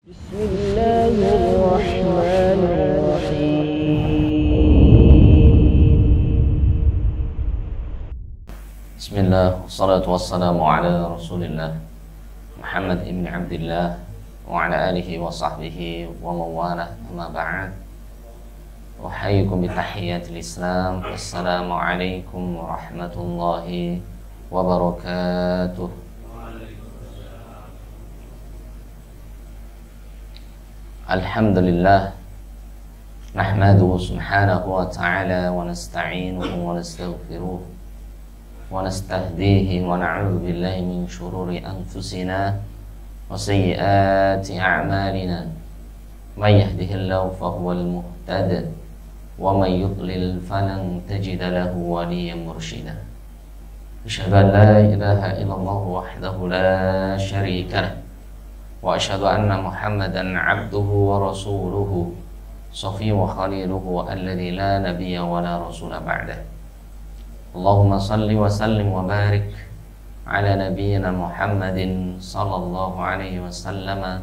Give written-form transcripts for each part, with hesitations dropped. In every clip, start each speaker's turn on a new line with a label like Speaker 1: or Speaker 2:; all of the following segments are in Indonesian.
Speaker 1: Bismillah, wassalatu wassalamu ala rasulillah Muhammad ibn Abdillah wa ala alihi wa sahbihi wa mawalah, amma ba'd. Uhayyikum bitahiyyatil Islam. Assalamu alaikum warahmatullahi wabarakatuh. Alhamdulillah, nahmaduhu subhanahu wa ta'ala wa nasta'inuhu wa nastaghfiruh wa nastahdihi wa na'udzu billahi min shururi anfusina wa sayyiati a'malina. May yahdihillahu fahuwal muhtadi wa may yudlil falan tajida lahu waliyyan mursyida. Asyhadu an la ilaha illallah wahdahu la syarika lah wa asyhadu anna Muhammadan 'abduhu wa rasuluhu safiyyuhu wa khaliluhu alladzi la nabiyya wa la rasula ba'dah. Allahumma salli wa sallim wa barik ala nabiyyina Muhammadin sallallahu alaihi wasallam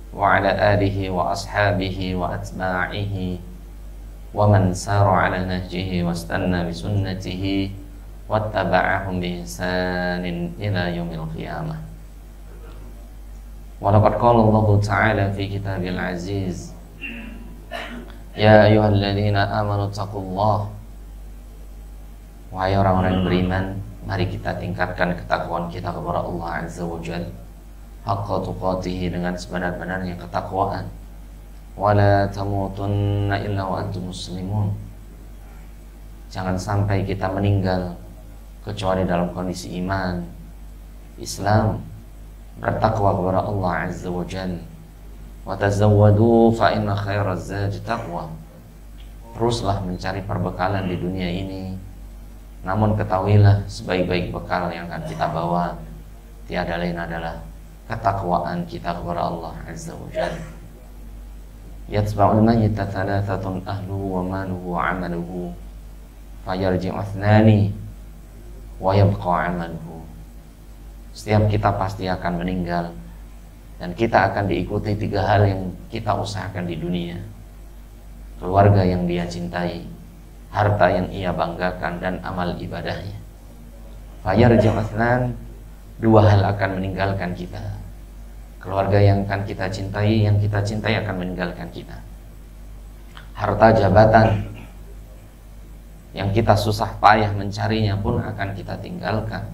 Speaker 1: wa ala alihi wa ashabihi wa atba'ihi wa man sara ala nahjihi wa istanna bi sunnatihi wattaba'ahum bi ihsanin ila yaumil qiyamah. Wa laqad qala Allah ta'ala fi kitabil aziz, ya ayyuhalladzina amanu taqullaha. Wahai orang-orang yang beriman, mari kita tingkatkan ketakwaan kita kepada Allah Azza wa Jalla haqqa tuqatih, dengan sebenar-benarnya ketakwaan. Wala tamutunna illa wa antum muslimun. Jangan sampai kita meninggal kecuali dalam kondisi iman, Islam, bertakwa kepada Allah Azza wa Jalla. Wa tazawwadu fa inna khairaz zadi taqwa. Teruslah mencari perbekalan di dunia ini, namun ketahuilah sebaik-baik bekal yang akan kita bawa tiada lain adalah ketakwaan kita kepada Allah Azza wa Jalla. Yatba'ul mayyita thalathatun ahluhu wa maluhu wa amaluhu fayarji'u ithnani wa yabqa amaluhu. Setiap kita pasti akan meninggal dan kita akan diikuti tiga hal yang kita usahakan di dunia: keluarga yang dia cintai, harta yang ia banggakan, dan amal ibadahnya. Fayarji'u itsnan, dua hal akan meninggalkan kita. Keluarga yang akan kita cintai, yang kita cintai akan meninggalkan kita. Harta jabatan yang kita susah payah mencarinya pun akan kita tinggalkan.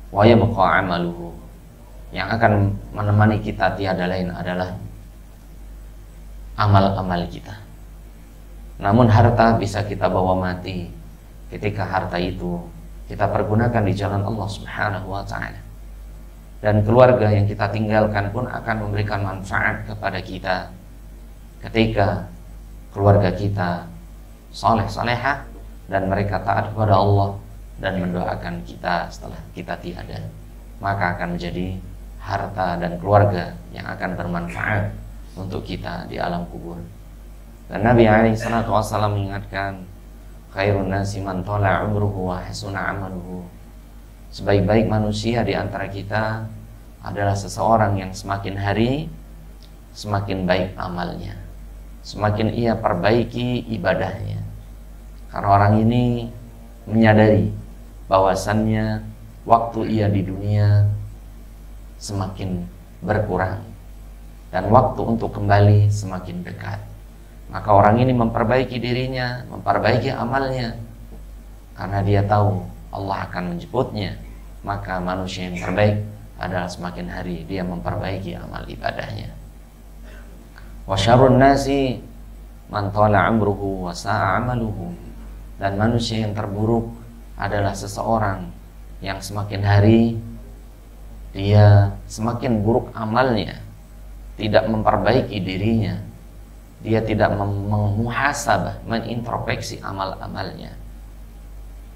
Speaker 1: Wa yabqa amaluhu, yang akan menemani kita tiada lain adalah amal-amal kita. Namun harta bisa kita bawa mati ketika harta itu kita pergunakan di jalan Allah Subhanahu wa ta'ala. Dan keluarga yang kita tinggalkan pun akan memberikan manfaat kepada kita ketika keluarga kita saleh-salehah dan mereka taat kepada Allah dan mendoakan kita setelah kita tiada, maka akan menjadi harta dan keluarga yang akan bermanfaat untuk kita di alam kubur. Dan Nabi SAW mengingatkan, khairun nasi man tala umruhu wa hasuna amaluhu. Sebaik-baik manusia di antara kita adalah seseorang yang semakin hari semakin baik amalnya, semakin ia perbaiki ibadahnya. Karena orang ini menyadari bahwasannya waktu ia di dunia semakin berkurang dan waktu untuk kembali semakin dekat. Maka orang ini memperbaiki dirinya, memperbaiki amalnya, karena dia tahu Allah akan menjemputnya. Maka manusia yang terbaik adalah semakin hari dia memperbaiki amal ibadahnya. Wa syarrun nasi man tala umruhu wa sa'a amaluhu. Dan manusia yang terburuk adalah seseorang yang semakin hari dia semakin buruk amalnya, tidak memperbaiki dirinya, dia tidak memuhasabah, menintrospeksi amal-amalnya.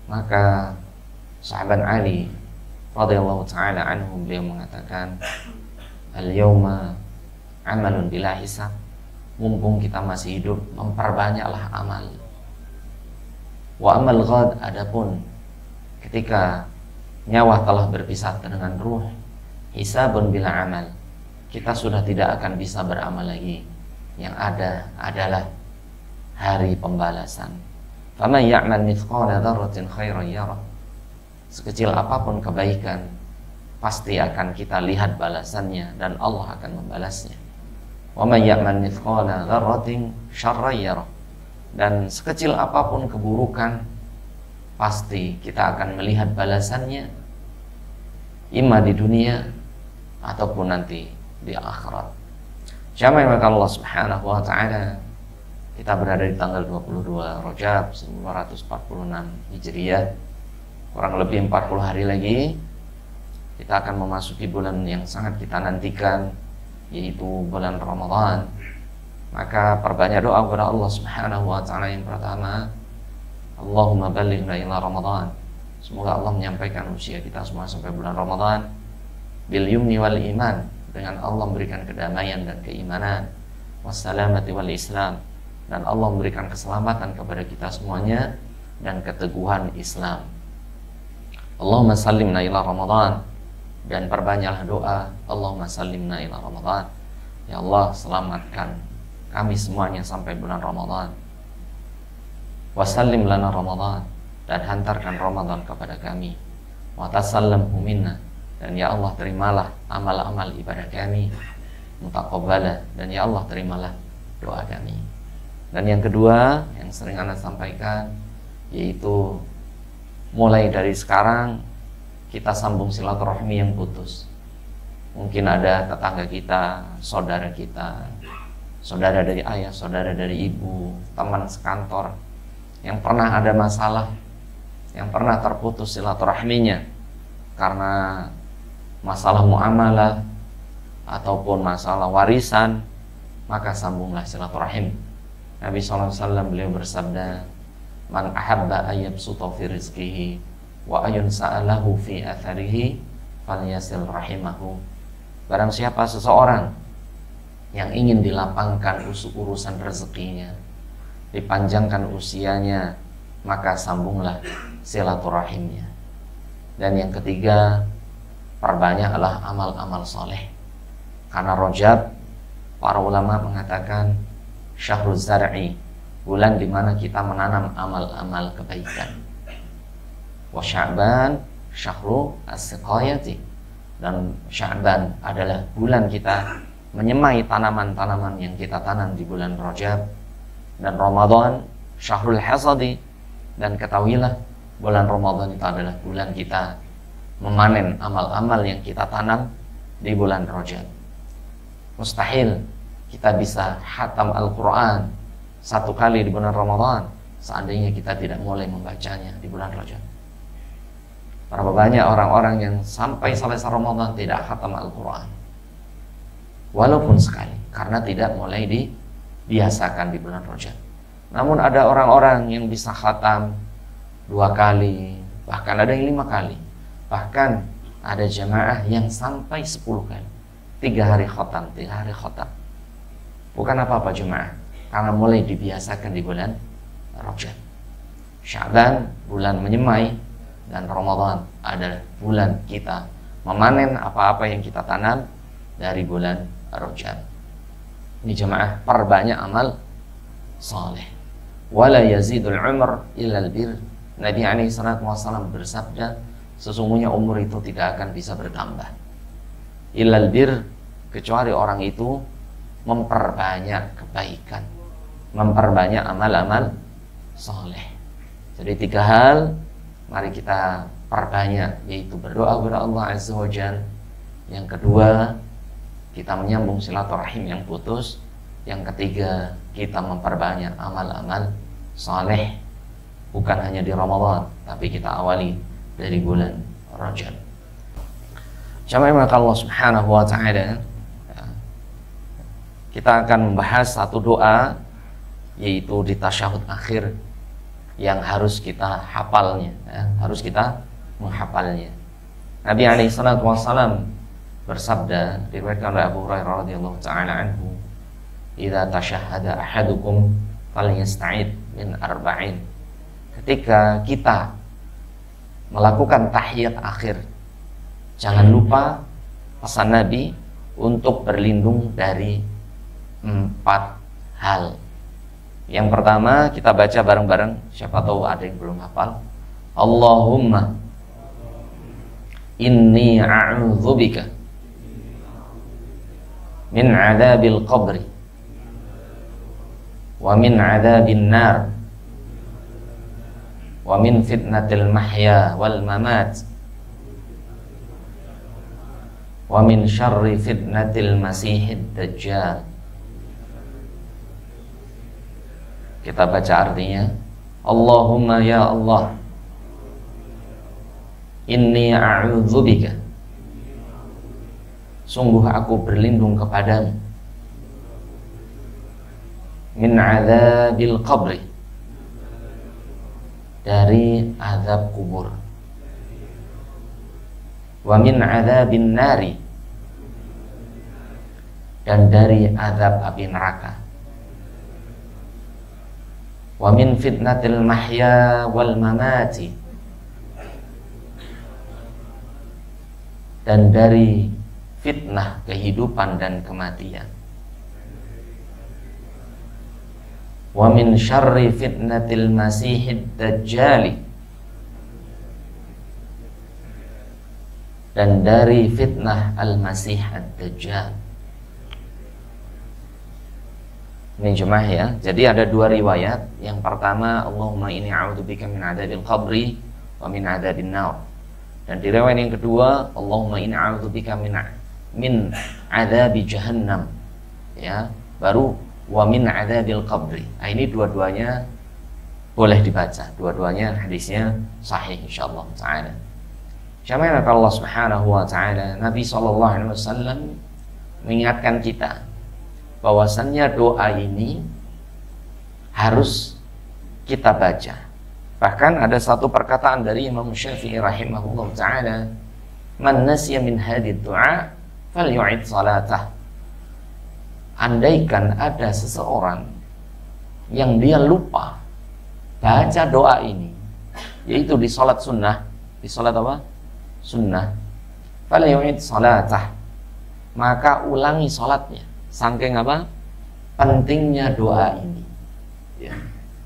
Speaker 1: Maka sahabat Ali radhiyallahu ta'ala anhu, beliau mengatakan, al-yawma amalun bila hisab. Mumpung kita masih hidup, memperbanyaklah amal. Wa amal ghad, adapun ketika nyawa telah berpisah dengan ruh, hisabun bila amal, kita sudah tidak akan bisa beramal lagi. Yang ada adalah hari pembalasan. Faman ya'mal mithqala dzarratin khairan yarah. Sekecil apapun kebaikan, pasti akan kita lihat balasannya dan Allah akan membalasnya. Wa man ya'mal mithqala dzarratin syarran yarah. Dan sekecil apapun keburukan, pasti kita akan melihat balasannya, imma di dunia ataupun nanti di akhirat. Jamaah Allah Subhanahu wa taala, kita berada di tanggal 22 Rajab 1446 Hijriah. Kurang lebih 40 hari lagi kita akan memasuki bulan yang sangat kita nantikan, yaitu bulan Ramadan. Maka perbanyak doa kepada Allah Subhanahu wa taala. Yang pertama, Allahumma ballighna ila Ramadan. Semoga Allah menyampaikan usia kita semua sampai bulan Ramadan bil yumni wal iman, dengan Allah memberikan kedamaian dan keimanan, wassalamati wal Islam, dan Allah memberikan keselamatan kepada kita semuanya dan keteguhan Islam. Allahumma sallimna ila Ramadan, dan perbanyaklah doa Allahumma sallimna ila Ramadan. Ya Allah, selamatkan kami semuanya sampai bulan Ramadan. Wasallim lana Ramadan, dan hantarkan Ramadan kepada kami. Wa tasallamhu minna, dan ya Allah terimalah amal-amal ibadah kami, mutaqabbala, dan ya Allah terimalah doa kami. Dan yang kedua yang sering Anda sampaikan, yaitu mulai dari sekarang kita sambung silaturahmi yang putus. Mungkin ada tetangga kita, saudara kita, saudara dari ayah, saudara dari ibu, teman sekantor yang pernah ada masalah, yang pernah terputus silaturahminya karena masalah muamalah ataupun masalah warisan, maka sambunglah silaturahim. Nabi SAW beliau bersabda, man ahabba ayyabsuta fi rizqihi wa ayun sa'alahu fi atharihi falyasil rahimahu. Barang siapa seseorang yang ingin dilapangkan urusan rezekinya, dipanjangkan usianya, maka sambunglah silaturahimnya. Dan yang ketiga, perbanyaklah amal-amal soleh. Karena Rajab, para ulama mengatakan syahrul zar'i, bulan di mana kita menanam amal-amal kebaikan. Wa Sya'ban syahru as-siqayati, dan Sya'ban adalah bulan kita menyemai tanaman-tanaman yang kita tanam di bulan Rajab. Dan Ramadan syahrul hasadi, dan ketahuilah bulan Ramadan itu adalah bulan kita memanen amal-amal yang kita tanam di bulan Rajab. Mustahil kita bisa khatam Al-Quran satu kali di bulan Ramadan seandainya kita tidak mulai membacanya di bulan Rajab. Berapa banyak orang-orang yang sampai selesai Ramadan tidak khatam Al-Quran, walaupun sekali, karena tidak mulai dibiasakan di bulan Rajab. Namun ada orang-orang yang bisa khatam 2 kali, bahkan ada yang 5 kali, bahkan ada jamaah yang sampai 10 kali, 3 hari khatam, 3 hari khatam. Bukan apa-apa jemaah, karena mulai dibiasakan di bulan Rajab. Sya'ban bulan menyemai, dan Ramadan adalah bulan kita memanen apa-apa yang kita tanam dari bulan Rajab. Ini jemaah, perbanyak amal saleh. Wala yazidul umr illa albir. Nabi SAW bersabda, sesungguhnya umur itu tidak akan bisa bertambah illa albir, kecuali orang itu memperbanyak kebaikan, memperbanyak amal-amal saleh. Jadi 3 hal mari kita perbanyak, yaitu berdoa kepada Allah Azza wa Jalla. Yang kedua, kita menyambung silaturahim yang putus. Yang ketiga, kita memperbanyak amal-amal saleh, bukan hanya di Ramadan, tapi kita awali dari bulan Rajab. Jamaah Allah Subhanahu wa taala, kita akan membahas satu doa, yaitu di tasyahud akhir, yang harus kita hafalnya, harus kita menghafalnya. Nabi SAW bersabda, diriwayatkan oleh Abu Hurairah radhiyallahu taala anhu, "Idza tashahhada ahadukum falyasta'id min arba'in." Ketika kita melakukan tahiyat akhir, jangan lupa pesan Nabi, untuk berlindung dari 4 hal. Yang pertama kita baca bareng-bareng, siapa tahu ada yang belum hafal. Allahumma inni a'udzubika min adzabil qabri wa min adzabin nar wa min fitnatil mahya wal mamat wa min syarri fitnatil masihid dajjal. Kita baca artinya. Allahumma ya Allah, inni a'udzubika, sungguh aku berlindung kepadamu, min adzabil qabri, dari azab kubur, wa min adzabin nari, dan dari azab api neraka, wa min fitnatil mahya wal mamati, dan dari fitnah kehidupan dan kematian, wa min syarri fitnatil masihid dajjali, dan dari fitnah al-masih ad-dajjal. Ini jemaah ya. Jadi ada 2 riwayat. Yang pertama, Allahumma inni a'udzubika min adzabil qabri wa min adzabin nar. Dan di riwayat yang kedua, Allahumma inni a'udzubika min adzabi jahannam. Ya, baru wa min adzabil qabri. Nah, ini dua-duanya boleh dibaca. Dua-duanya hadisnya sahih insyaallah taala. Jamaah Allah Subhanahu wa taala, Nabi sallallahu alaihi wasallam mengingatkan kita bahwasannya doa ini harus kita baca. Bahkan ada satu perkataan dari Imam Syafi'i rahimahullah ta'ala, man nasiya min hadid du'a falyu'id salatah. Andaikan ada seseorang yang dia lupa baca doa ini, yaitu di salat sunnah, di salat apa? Sunnah, falyu'id salatah, maka ulangi salatnya. Saking apa? Pentingnya doa ini ya.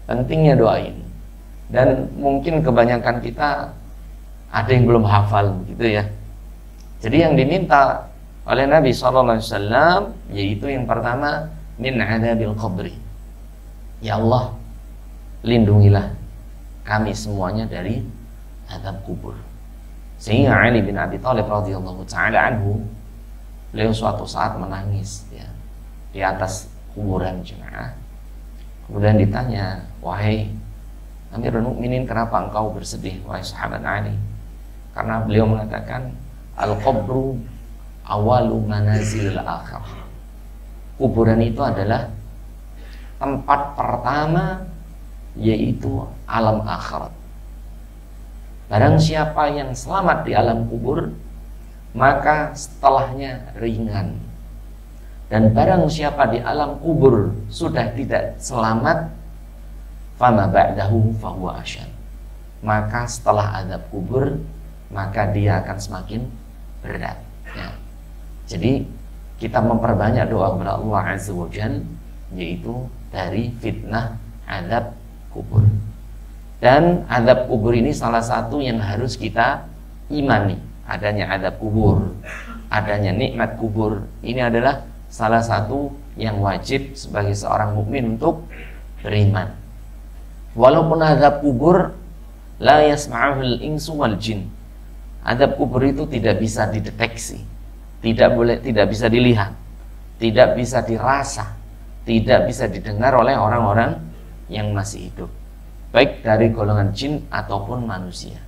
Speaker 1: Pentingnya doa ini. Dan mungkin kebanyakan kita ada yang belum hafal gitu ya. Jadi yang diminta oleh Nabi SAW yaitu yang pertama, min adzabil qabri, ya Allah, lindungilah kami semuanya dari azab kubur. Sehingga Ali bin Abi Thalib radhiyallahu ta'ala anhu, beliau suatu saat menangis ya, di atas kuburan jemaah. Kemudian ditanya, wahai Amirul Mukminin, kenapa engkau bersedih wahai sahabat Ali? Karena beliau mengatakan, al-qabru awalu manazilil akhirah. Kuburan itu adalah tempat pertama, yaitu alam akhirat. Barang siapa yang selamat di alam kubur, maka setelahnya ringan. Dan barang siapa di alam kubur sudah tidak selamat, fama ba'dahu fahuwa asyad, maka setelah azab kubur, maka dia akan semakin berat ya. Jadi kita memperbanyak doa kepada Allah Azza wa Jalla, yaitu dari fitnah azab kubur. Dan azab kubur ini salah satu yang harus kita imani, adanya azab kubur, adanya nikmat kubur. Ini adalah salah satu yang wajib sebagai seorang mukmin untuk beriman. Walaupun azab kubur la yasma'uhul insu wal jin, azab kubur itu tidak bisa dideteksi, tidak bisa dilihat, tidak bisa dirasa, tidak bisa didengar oleh orang-orang yang masih hidup, baik dari golongan jin ataupun manusia.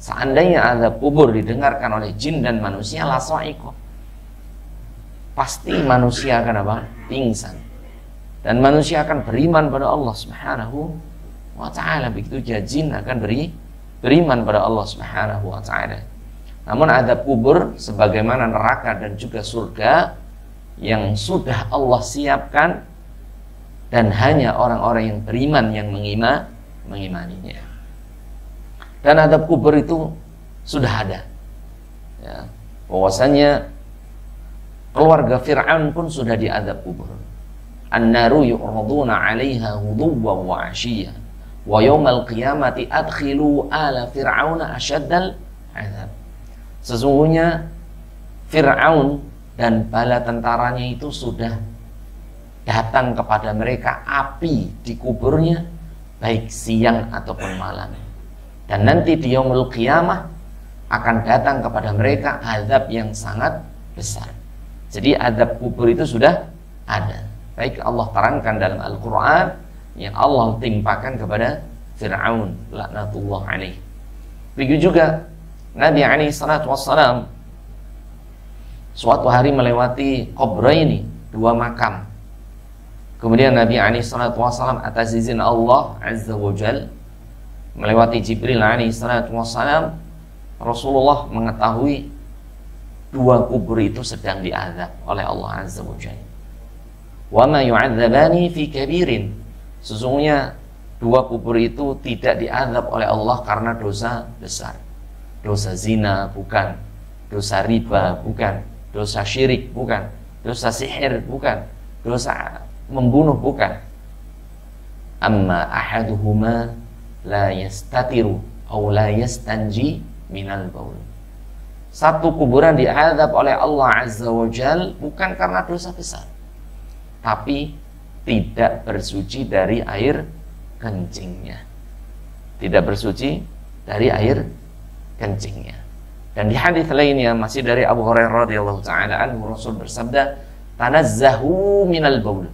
Speaker 1: Seandainya azab kubur didengarkan oleh jin dan manusia, la sa'iqah, pasti manusia akan apa? Pingsan. Dan manusia akan beriman pada Allah Subhanahu wa ta'ala. Begitu juga jin akan beriman pada Allah Subhanahu wa ta'ala. Namun azab kubur sebagaimana neraka dan juga surga yang sudah Allah siapkan, dan hanya orang-orang yang beriman yang mengimaninya. Dan azab kubur itu sudah ada ya, bahwasanya Keluarga Fir'aun pun sudah diazab kubur. An-naru yu'raduna 'alaiha ghuduwwan wa 'ashiyya wa yaumal qiyamati adkhilu ala fir'auna asyaddal 'adzab. Sesungguhnya Fir'aun dan bala tentaranya itu sudah datang kepada mereka api di kuburnya baik siang ataupun malam. Dan nanti di yaumul qiyamah akan datang kepada mereka azab yang sangat besar. Jadi azab kubur itu sudah ada. Baik Allah terangkan dalam Al-Quran yang Allah timpakan kepada Fir'aun laknatullah alaih. Begitu juga Nabi alaihi salatu wassalam suatu hari melewati Qabraini, dua makam. Kemudian Nabi alaihi salatu wassalam atas izin Allah azza wa jal melewati Jibril alaihi salatu wassalam, Rasulullah mengetahui dua kubur itu sedang diazab oleh Allah azza wa jal. Wa ma yu'adzabani fi kabirin. Sesungguhnya dua kubur itu tidak diazab oleh Allah karena dosa besar. Dosa zina bukan, dosa riba bukan, dosa syirik bukan, dosa sihir bukan, dosa membunuh bukan. Amma ahaduhuma la yastatiru aw la yastanji minal baul. Satu kuburan diazab oleh Allah azza wa jal bukan karena dosa besar, tapi tidak bersuci dari air kencingnya. Tidak bersuci dari air kencingnya. Dan di hadis lainnya masih dari Abu Hurairah radhiyallahu taala anhu, Rasul bersabda, "Tanazzahu minal baul."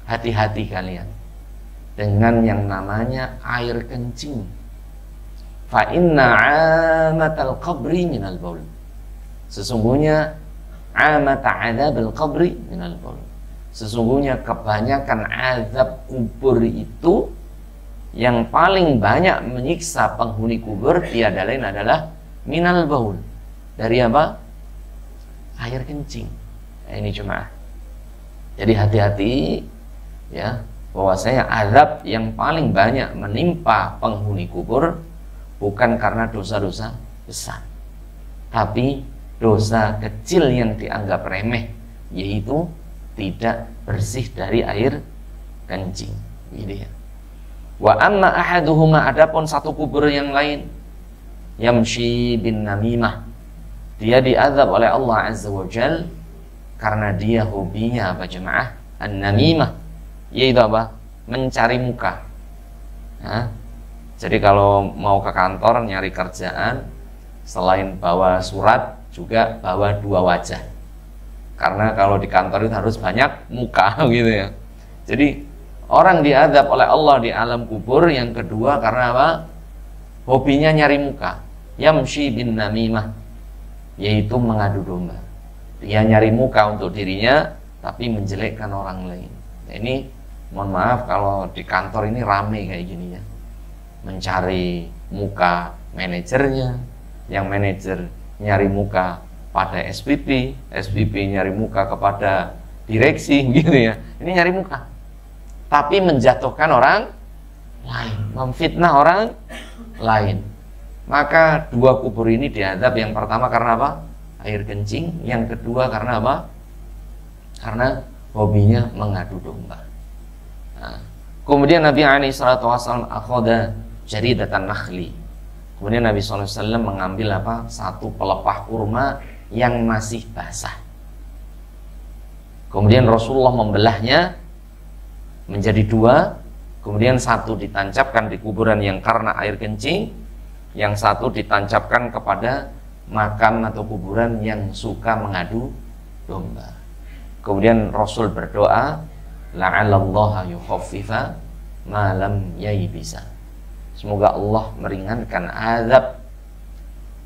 Speaker 1: Hati-hati kalian dengan yang namanya air kencing. Fa inna 'amatal qabri minal baul. Sesungguhnya amata 'adzabil qabri minal baul. Sesungguhnya kebanyakan azab kubur itu yang paling banyak menyiksa penghuni kubur tiada lain adalah minal baul. Dari apa? Air kencing. Nah, ini cuma. Jadi hati-hati ya, bahwasanya azab yang paling banyak menimpa penghuni kubur bukan karena dosa-dosa besar, tapi dosa kecil yang dianggap remeh, yaitu tidak bersih dari air kencing, gitu ya. Wa amma ahaduhuma, adapun satu kubur yang lain, yamshi bin namimah, dia diazab oleh Allah azza wa jal karena dia hobinya apa jemaah? An-namimah, yaitu apa? Mencari muka. Nah, jadi kalau mau ke kantor nyari kerjaan, selain bawa surat juga bawa dua wajah. Karena kalau di kantor itu harus banyak muka gitu ya. Jadi orang diazab oleh Allah di alam kubur yang kedua karena apa? Hobinya nyari muka. Yamshi bin namimah, yaitu mengadu domba. Dia nyari muka untuk dirinya tapi menjelekkan orang lain. Nah, ini mohon maaf kalau di kantor ini rame kayak gini ya. Mencari muka manajernya, yang manajer nyari muka pada SPP, SPP nyari muka kepada direksi gitu ya. Ini nyari muka. Tapi menjatuhkan orang lain, memfitnah orang lain. Maka dua kubur ini diazab, yang pertama karena apa? Air kencing, yang kedua karena apa? Karena hobinya mengadu domba. Nah, kemudian Nabi SAW akhoda jaridatan nakhli. Kemudian Nabi SAW mengambil apa? Satu pelepah kurma yang masih basah. Kemudian Rasulullah membelahnya menjadi dua. Kemudian satu ditancapkan di kuburan yang karena air kencing, yang satu ditancapkan kepada makam atau kuburan yang suka mengadu domba. Kemudian Rasul berdoa, la'allallaha yukhaffifa ma lam yaybisa. Semoga Allah meringankan azab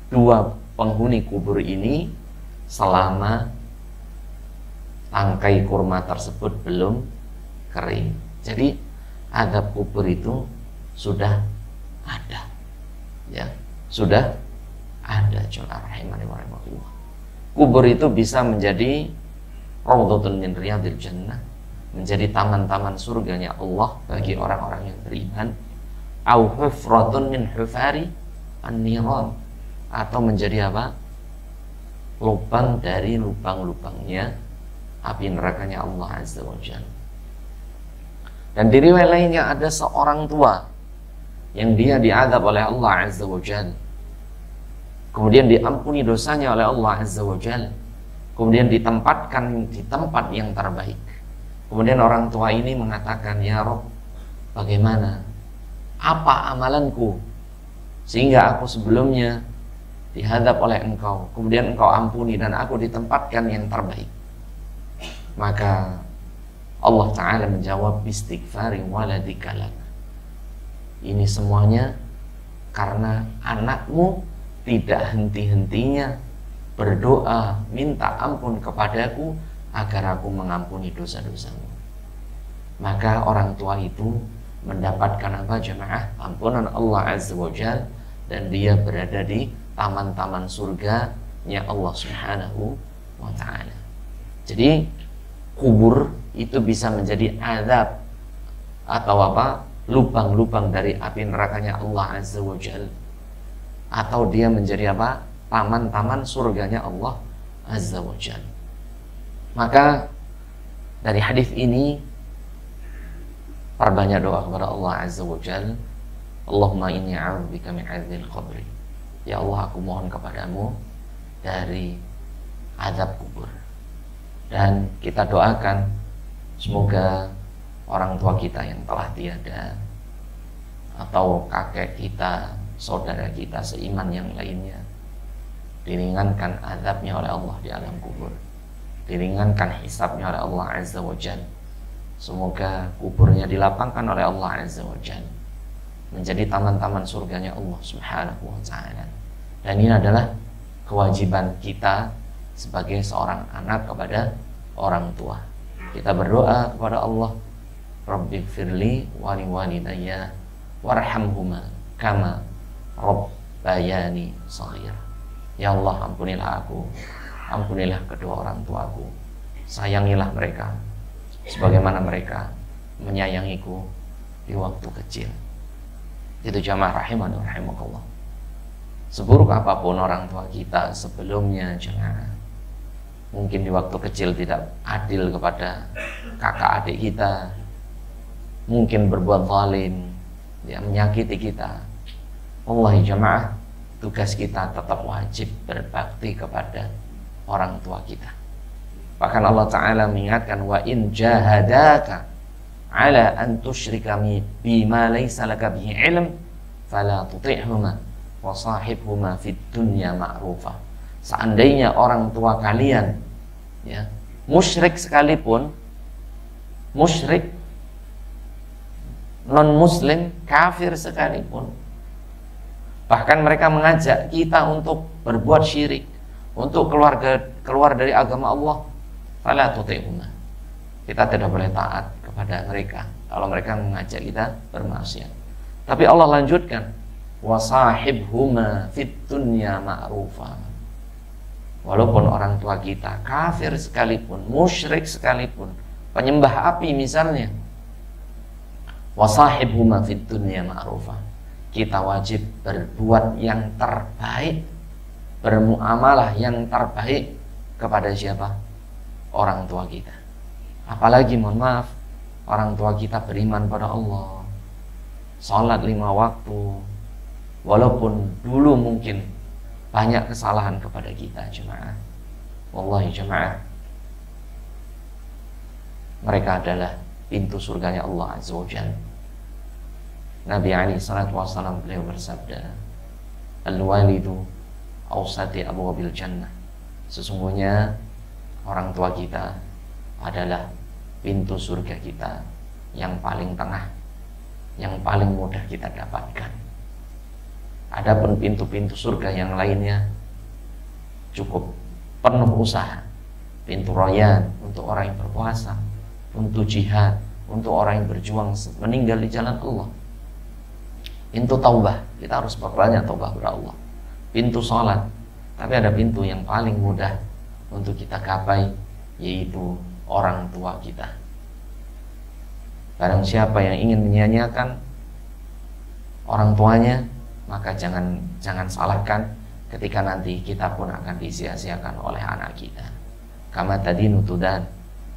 Speaker 1: dua penghuni kubur ini selama tangkai kurma tersebut belum kering. Jadi azab kubur itu sudah ada, ya, sudah ada. Kubur itu bisa menjadi raudhatun min riyadil jannah, menjadi taman-taman surganya Allah bagi orang-orang yang beriman, au hufratun min hufari an-niran, atau menjadi apa? lubang dari lubang-lubangnya api nerakanya Allah Azza wa Jalla. Dan di riwayat lainnya ada seorang tua yang dia diazab oleh Allah Azza wa Jalla, kemudian diampuni dosanya oleh Allah Azza wa Jalla, kemudian ditempatkan di tempat yang terbaik. Kemudian orang tua ini mengatakan, ya Rabb, bagaimana, apa amalanku sehingga aku sebelumnya dihadap oleh engkau, kemudian engkau ampuni dan aku ditempatkan yang terbaik. Maka Allah Ta'ala menjawab, istighfari waladika lak. Ini semuanya karena anakmu tidak henti-hentinya berdoa minta ampun kepadaku agar aku mengampuni dosa-dosamu. Maka orang tua itu mendapatkan apa jemaah? Ampunan Allah Azza wa Jalla, dan dia berada di taman-taman surganya Allah Subhanahu wa Ta'ala. Jadi kubur itu bisa menjadi azab atau apa? Lubang-lubang dari api nerakanya Allah Azza wa Jalla, atau dia menjadi apa? Taman-taman surganya Allah Azza wa Jalla. Maka dari hadis ini perbanyak doa kepada Allah Azza wa Jalla. Allahumma inni a'udzubika min adzil qabri. Ya Allah, aku mohon kepadamu dari azab kubur. Dan kita doakan semoga orang tua kita yang telah tiada, atau kakek kita, saudara kita seiman yang lainnya, diringankan azabnya oleh Allah di alam kubur, diringankan hisabnya oleh Allah Azza wa Jalla. Semoga kuburnya dilapangkan oleh Allah Azza wa Jalla menjadi taman-taman surganya Allah Subhanahu wa Ta'ala. Dan ini adalah kewajiban kita sebagai seorang anak kepada orang tua. Kita berdoa kepada Allah, Rabbighfirli wa liwalidayya warhamhuma kama rabbayani shaghira. Ya Allah, ampunilah aku, ampunilah kedua orang tuaku, sayangilah mereka sebagaimana mereka menyayangiku di waktu kecil. Itu jamaah rahimani wa rahimakumullah. Seburuk apapun orang tua kita sebelumnya, jemaah, mungkin di waktu kecil tidak adil kepada kakak adik kita, mungkin berbuat zalim, dia menyakiti kita. Wallahi jemaah, tugas kita tetap wajib berbakti kepada orang tua kita. Bahkan Allah Ta'ala mengingatkan, wa in jahadaka ala an tusyrika bima laysa laka bihi ilm fala tuti'huma wa sahibhuma fid dunya ma'rufa. Seandainya orang tua kalian ya musyrik sekalipun, musyrik, non muslim, kafir sekalipun, bahkan mereka mengajak kita untuk berbuat syirik, untuk keluar dari agama Allah, fala tuti'huma, kita tidak boleh taat kepada mereka kalau mereka mengajak kita bermaksiat. Tapi Allah lanjutkan, wasahibhuma fid dunya ma'rufa. Walaupun orang tua kita kafir sekalipun, musyrik sekalipun, penyembah api misalnya, wasahibhuma fid dunya ma'rufa, kita wajib berbuat yang terbaik, bermuamalah yang terbaik kepada siapa? Orang tua kita. Apalagi mohon maaf, orang tua kita beriman pada Allah, salat 5 waktu, walaupun dulu mungkin banyak kesalahan kepada kita jemaah. Wallahi jemaah, mereka adalah pintu surganya Allah Azza wa Jalla. Nabi alaihi salatu wassalam beliau bersabda, al-walidu awsati abwabil jannah. Sesungguhnya orang tua kita adalah pintu surga kita yang paling tengah, yang paling mudah kita dapatkan. Adapun pintu-pintu surga yang lainnya cukup penuh usaha. Pintu Rayyan untuk orang yang berpuasa, untuk jihad, untuk orang yang berjuang meninggal di jalan Allah. Pintu taubah, kita harus berbanyak taubah kepada Allah. Pintu sholat, tapi ada pintu yang paling mudah untuk kita gapai, yaitu orang tua kita. Barang siapa yang ingin menyia-nyiakan orang tuanya, maka jangan salahkan ketika nanti kita pun akan disia-siakan oleh anak kita. Kama tadinu tudan,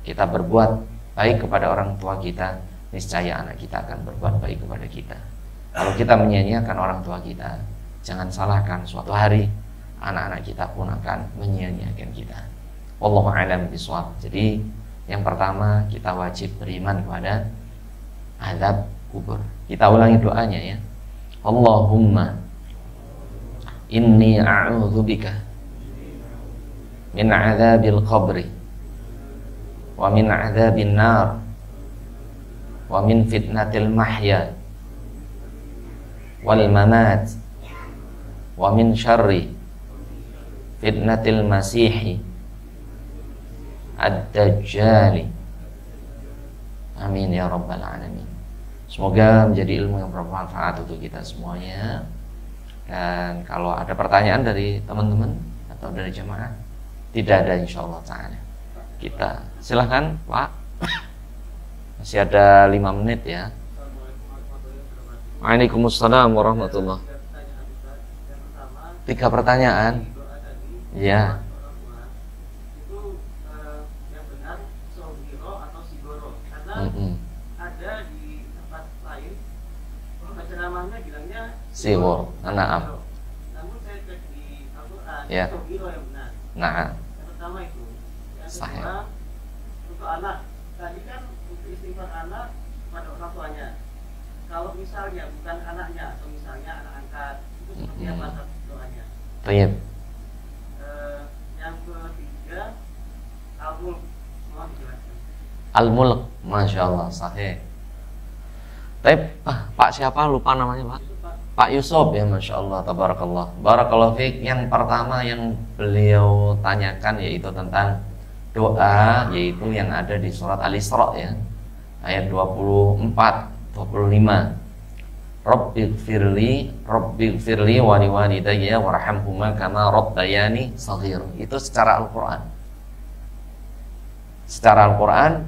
Speaker 1: kita berbuat baik kepada orang tua kita, niscaya anak kita akan berbuat baik kepada kita. Kalau kita menyia-nyiakan orang tua kita, jangan salahkan suatu hari anak-anak kita pun akan menyia-nyiakan kita. Wallahu a'lam bishawab. Jadi yang pertama, kita wajib beriman kepada azab kubur. Kita ulangi doanya ya. Allahumma inni a'udzubika min adzabil qabri wa min adzabin nar wa min fitnatil mahya wal mamat wa min syarri fitnatil masihi ad-dajjali. Amin ya rabbal alamin. Semoga menjadi ilmu yang bermanfaat untuk kita semuanya. Dan kalau ada pertanyaan dari teman-teman atau dari jemaah, tidak ada insyaallah ta'ala. Kita silahkan Pak. Masih ada 5 menit ya. Waalaikumsalam warahmatullah. 3 pertanyaan. Ya.
Speaker 2: Ada di tempat lain ceramahnya bilangnya
Speaker 1: Siwor, na'am.
Speaker 2: Namun saya cek di Al-Quran,
Speaker 1: Ya.
Speaker 2: Sobiro yang benar.
Speaker 1: Nah,
Speaker 2: Yang pertama itu. Yang
Speaker 1: Sahih.
Speaker 2: kedua, untuk anak. Tadi kan untuk istighfar anak pada orang tuanya. Kalau misalnya bukan anaknya atau misalnya anak angkat, itu seperti apa doanya?
Speaker 1: baik.
Speaker 2: Yang ketiga, Al-Mulk. Mohon dijelaskan.
Speaker 1: Al-Mulk, Masya Allah, sahih. Tapi Pak siapa lupa namanya Pak? Pak Yusuf ya, Masya Allah, tabarakallah. Barakallahu fiik. Yang pertama yang beliau tanyakan yaitu tentang doa, yaitu yang ada di surat Al-Isra ya, ayat 24, 25. Rabbighfirli wa liwalidayya warhamhuma kama rabbayani shaghir. Itu secara Al-Qur'an. Secara Al-Qur'an,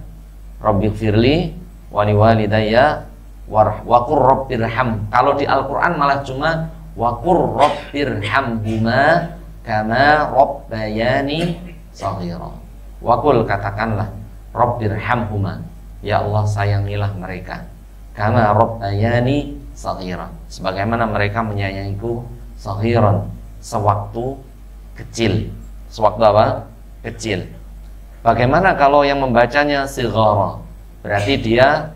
Speaker 1: Rabbighfirli wa liwalidayya waqur rabbirham. Kalau di Al-Qur'an malah cuma waqur rabbirhamhuma kama rabbayani shaghira. Waqul, katakanlah, rabbirhamhuma, ya Allah sayangilah mereka, kama rabbayani shaghira, sebagaimana mereka menyayangiku, shaghiran, sewaktu kecil. Sewaktu apa? Kecil. Bagaimana kalau yang membacanya sighara? Berarti dia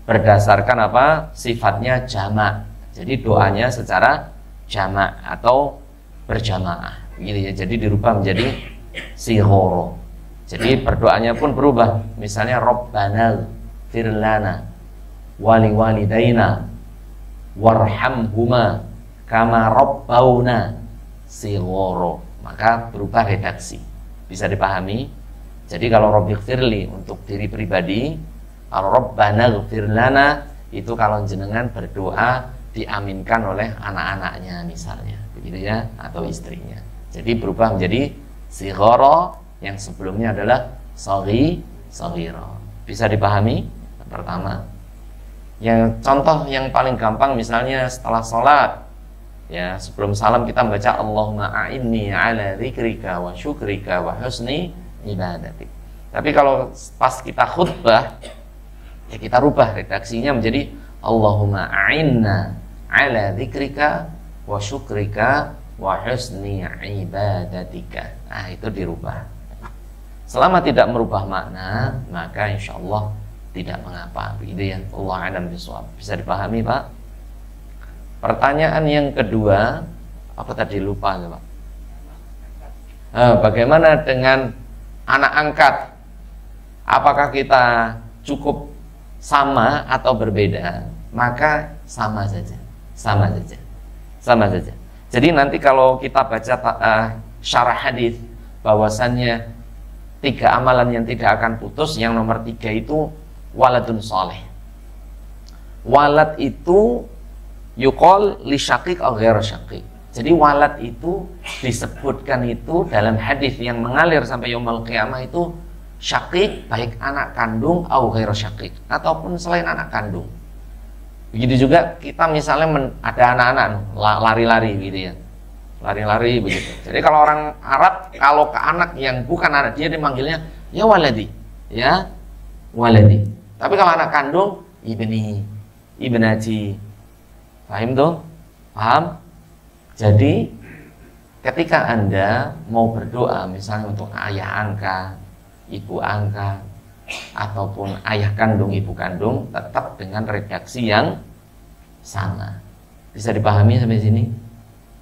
Speaker 1: berdasarkan apa? Sifatnya jamak. Jadi doanya secara jamak atau berjamaah, gitu ya. Jadi dirubah menjadi sighara. Jadi berdoanya pun berubah. Misalnya Rabbana firlana wali walidaina warhamhuma kama rabbauna sighara. Maka berubah redaksi. Bisa dipahami? Jadi kalau Rabbighfirli untuk diri pribadi, kalau Rabbana ighfir lana itu kalau jenengan berdoa diaminkan oleh anak-anaknya misalnya, begitu ya, atau istrinya. Jadi berubah menjadi sighara, yang sebelumnya adalah shaghira. Bisa dipahami? Yang pertama. Yang contoh yang paling gampang misalnya setelah sholat ya, sebelum salam kita membaca Allahumma a'inni ala dzikrika wa syukrika wa husni ibadatik. Tapi kalau pas kita khutbah ya kita rubah redaksinya menjadi Allahumma a'inna ala dzikrika wa syukrika wa husni ibadatika. Nah, itu dirubah. Selama tidak merubah makna, maka insyaallah tidak mengapa, begitu ya. Allah a'lam bishawab. Bisa dipahami, Pak? Pertanyaan yang kedua, apa tadi lupa, Pak? Bagaimana dengan anak angkat? Apakah kita cukup sama atau berbeda? Maka sama saja. Sama saja. Sama saja. Jadi nanti kalau kita baca syarah hadis bahwasannya 3 amalan yang tidak akan putus, yang nomor 3 itu waladun soleh. Walad itu yuqal li syaqiq atau ghair syaqiq. Jadi walad itu disebutkan itu dalam hadis yang mengalir sampai yaumul qiyamah itu syaqiq, baik anak kandung atau ghair syaqiq, ataupun selain anak kandung. Begitu juga kita misalnya ada anak-anak lari-lari gitu ya, lari-lari begitu. Jadi kalau orang Arab, kalau ke anak yang bukan anak dia dimanggilnya ya waladi, ya waladi. Tapi kalau anak kandung ibni, ibnati. Paham tuh? Paham? Jadi ketika Anda mau berdoa misalnya untuk ayah angkat, ibu angkat, ataupun ayah kandung, ibu kandung, tetap dengan redaksi yang sama. Bisa dipahami sampai sini?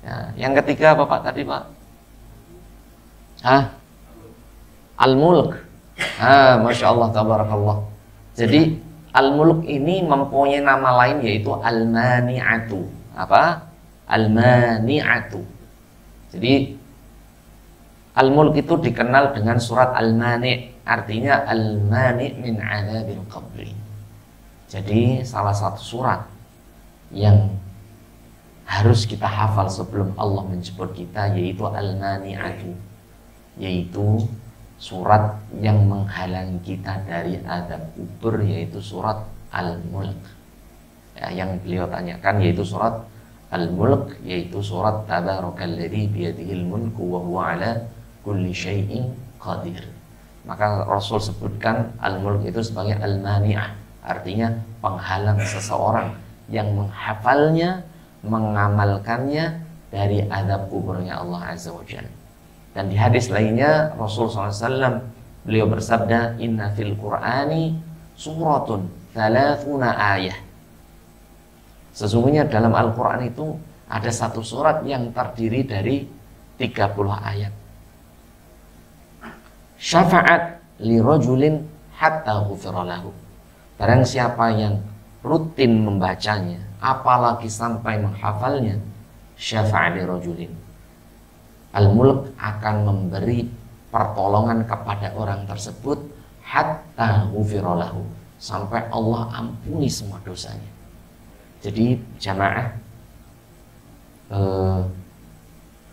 Speaker 1: Ya, yang ketiga apa Pak tadi Pak? Al-Mulk. Masya Allah, tabarakallah. Jadi Al-Mulk ini mempunyai nama lain yaitu Al-Mani'atu. Apa? Al-Mani'atu. Jadi Al-Mulk itu dikenal dengan surat Al-Mani', artinya Al-Mani' min 'adzabil qabri. Jadi salah satu surat yang harus kita hafal sebelum Allah menjemput kita yaitu Al-Mani'atu, yaitu surat yang menghalangi kita dari azab kubur, yaitu surat Al-Mulk. Ya, yang beliau tanyakan yaitu surat Al-Mulk, yaitu surat Tabarakalladzi biyadihil mulku wa huwa ala kulli syai'in qadir. Maka Rasul sebutkan Al-Mulk itu sebagai Al-Mani'ah, artinya penghalang seseorang yang menghafalnya, mengamalkannya dari azab kuburnya Allah Azza wa Jalla. Dan di hadis lainnya Rasul SAW beliau bersabda, inna fil Qur'ani suratun 30 ayah. Sesungguhnya dalam Al-Quran itu ada satu surat yang terdiri dari 30 ayat. Syafa'at li rajulin hatta ghufira lahu. Barang siapa yang rutin membacanya, apalagi sampai menghafalnya, syafa'at li rajulin, Al-Mulk akan memberi pertolongan kepada orang tersebut hatta ghufira lahu, sampai Allah ampuni semua dosanya. Jadi jamaah,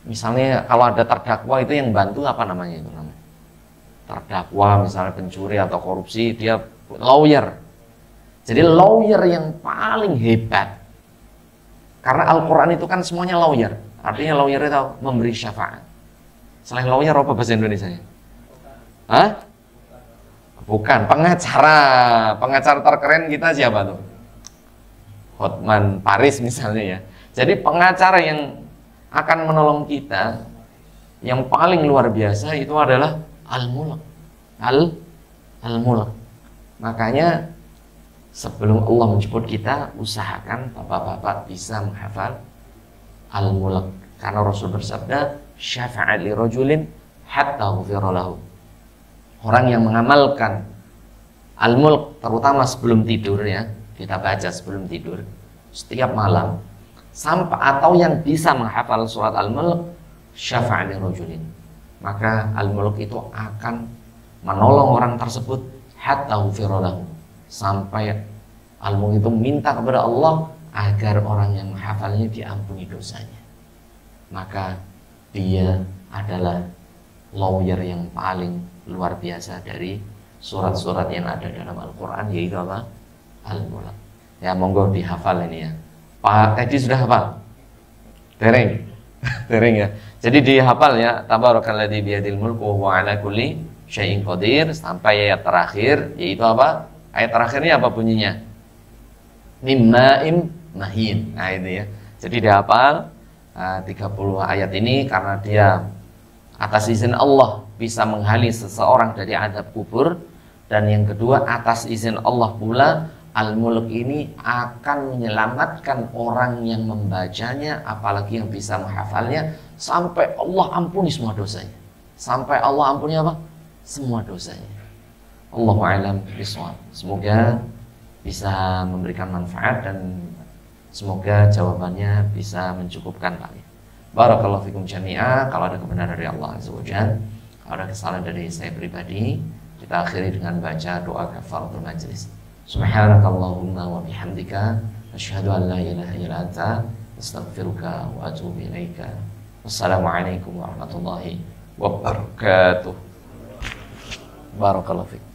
Speaker 1: misalnya kalau ada terdakwa itu yang bantu apa namanya itu namanya? Terdakwa misalnya pencuri atau korupsi, dia lawyer. Jadi lawyer yang paling hebat. Karena Al-Quran itu kan semuanya lawyer. Artinya lawyer itu memberi syafaat. Selain lawyer apa bahasa Indonesianya? Bukan, pengacara. Pengacara terkeren kita siapa tuh? Hotman Paris misalnya ya. Jadi pengacara yang akan menolong kita yang paling luar biasa itu adalah Al-Mulk. Al-Mulk. Makanya sebelum Allah menjemput kita, usahakan bapak-bapak bisa menghafal Al-Mulk. Karena Rasul bersabda, syafa'at li rajulin hatta ghufira lahu. Orang yang mengamalkan Al-Mulk terutama sebelum tidur ya, kita baca sebelum tidur setiap malam, sampai atau yang bisa menghafal surat Al-Mulk, syafa'at li rajulin, maka Al-Mulk itu akan menolong orang tersebut hatta ghufira lahu, sampai Al-Mulk itu minta kepada Allah agar orang yang menghafalnya diampuni dosanya. Maka dia adalah lawyer yang paling luar biasa dari surat-surat yang ada dalam Al-Quran, yaitu apa? Al-Mulk. Ya monggo dihafal ini ya. Pak Edi sudah hafal? Tereng. Tereng ya. Jadi dihafal ya, tabarakalladzi biyadil mulku wa huwa ala kulli syai'in qadir, sampai ayat terakhir, yaitu apa? Ayat terakhirnya apa bunyinya? Mimma'im mahin. Nah itu ya. Jadi dihafal 30 ayat ini karena dia atas izin Allah bisa menghalangi seseorang dari azab kubur, dan yang kedua atas izin Allah pula Al-Mulk ini akan menyelamatkan orang yang membacanya, apalagi yang bisa menghafalnya, sampai Allah ampuni semua dosanya. Sampai Allah ampuni apa? Semua dosanya. Allahu a'lam bishawab. Semoga bisa memberikan manfaat dan semoga jawabannya bisa mencukupkan Pak. Barakallahu fikum jami'ah. Kalau ada kebenaran dari Allah Azza wa Jalla, kalau ada kesalahan dari saya pribadi, kita akhiri dengan baca doa kafaratul majlis. Subhanakallahumma wa bihamdika asyhadu an la ilaha illa anta astaghfiruka wa atubu ilaika. Wassalamualaikum warahmatullahi wabarakatuh. Barakallahu fikum.